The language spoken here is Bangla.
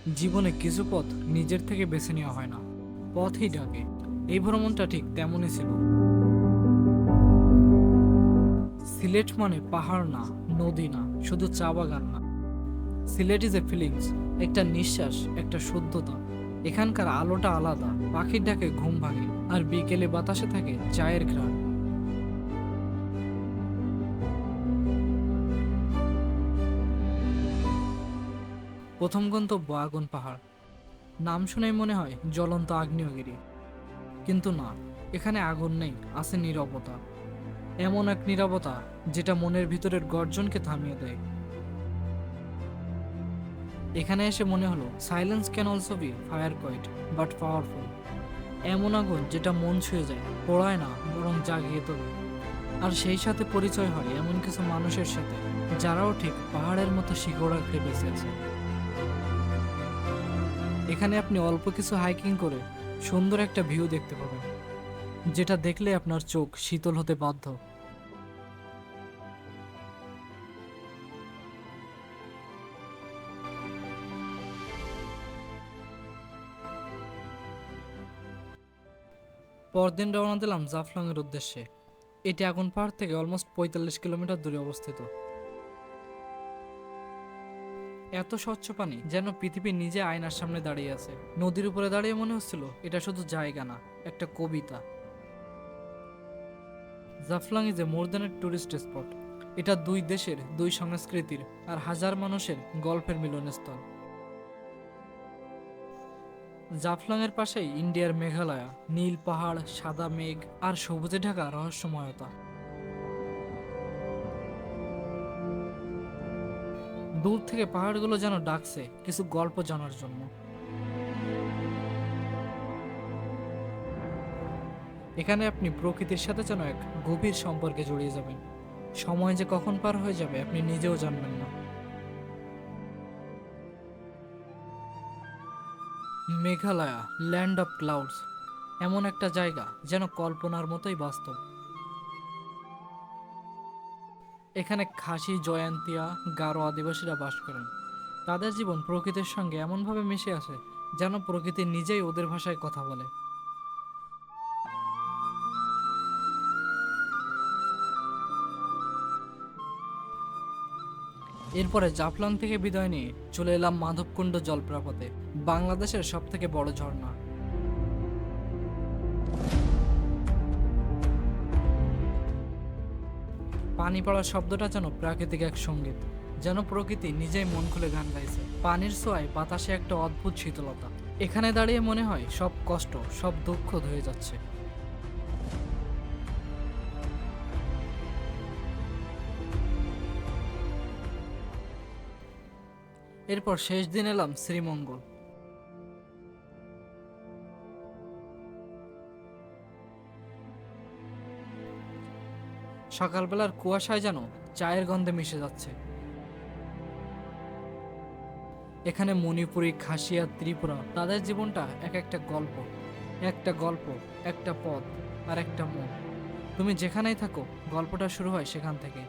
জীবনে কিছু পথ নিজের থেকে বেছে নেওয়া হয় না, পথই ডাকে। এই ভ্রমণটা ঠিক তেমনই ছিল। সিলেট মানে পাহাড় না, নদী না, শুধু চা বাগান না। সিলেট ইজ এ ফিলিংস, একটা নিঃশ্বাস, একটা শুদ্ধতা। এখানকার আলোটা আলাদা, পাখির ডাকে ঘুম ভাঙে, আর বিকেলে বাতাসে থাকে চায়ের ঘ্রাণ। প্রথম গন্তব্য আগুন পাহাড়। নাম শুনেই মনে হয় জ্বলন্ত আগ্নেয়গিরি, কিন্তু না, এখানে আগুন নেই, আছে নীরবতা। এমন এক নীরবতা যেটা মনের ভিতরের গর্জনকে থামিয়ে দেয়। এখানে এসে মনে হলো silence can also be fire quiet, but powerful. এমন আগুন যেটা মন ছুঁয়ে যায়, পোড়ায় না বরং জাগিয়ে তোলে। আর সেই সাথে পরিচয় হয় এমন কিছু মানুষের সাথে, যারাও ঠিক পাহাড়ের মতো শিকড় আঁকড়ে বেঁচে আছে। এখানে আপনি অল্প কিছু হাইকিং করে সুন্দর একটা ভিউ দেখতে পাবেন, যেটা দেখলে আপনার চোখ শীতল হতে বাধ্য। পরদিন রওনা দিলাম জাফলং এর উদ্দেশ্যে। এটি আগুন পাহাড় থেকে অলমোস্ট 45 কিলোমিটার দূরে অবস্থিত। এত স্বচ্ছ পানি যেন পৃথিবী নিজে আয়নার সামনে দাঁড়িয়ে আছে। নদীর উপরে দাঁড়িয়ে মনে হচ্ছিল এটা শুধু জায়গা না, একটা কবিতা। Jaflong is a more than a tourist spot. এটা দুই দেশের, দুই সংস্কৃতির আর হাজার মানুষের গল্পের মিলনস্থল। জাফলং এর পাশেই ইন্ডিয়ার মেঘালয়া, নীল পাহাড়, সাদা মেঘ আর সবুজে ঢাকা রহস্যময়তা। দূর থেকে পাহাড়গুলো যেন ডাকছে কিছু গল্প জানার জন্য। এখানে আপনি প্রকৃতির সাথে যেন এক গভীর সম্পর্কে জড়িয়ে যাবেন। সময় যে কখন পার হয়ে যাবে আপনি নিজেও জানবেন না। মেঘালয়া, ল্যান্ড অফ ক্লাউডস, এমন একটা জায়গা যেন কল্পনার মতোই বাস্তব। এখানে খাসি, জয়ন্তিয়া, গারো আদিবাসীরা বাস করেন। তাদের জীবন প্রকৃতির সঙ্গে এমনভাবে মিশে আছে যেন প্রকৃতি নিজেই ওদের ভাষায় কথা বলে। এরপরে জাফলং থেকে বিদায় নিয়ে চলে এলাম মাধবকুণ্ড জলপ্রপাতে, বাংলাদেশের সব থেকে বড় ঝর্ণা। পানি পড়ার শব্দটা যেন প্রাকৃতিক এক সঙ্গীত, যেন প্রকৃতি নিজেই মন খুলে গান গাইছে। পানির ছোঁয়ায় বাতাসে একটা অদ্ভুত শীতলতা। এখানে দাঁড়িয়ে মনে হয় সব কষ্ট, সব দুঃখ ধুয়ে যাচ্ছে। এরপর শেষ দিন এলাম শ্রীমঙ্গল। সকালবেলার কুয়াশায় যেন চায়ের গন্ধে মিশে যাচ্ছে। এখানে মণিপুরি, খাসিয়া, ত্রিপুরা, তাদের জীবনটা এক একটা গল্প, একটা গল্প, একটা পথ আর একটা মন। তুমি যেখানেই থাকো গল্পটা শুরু হয় সেখান থেকে।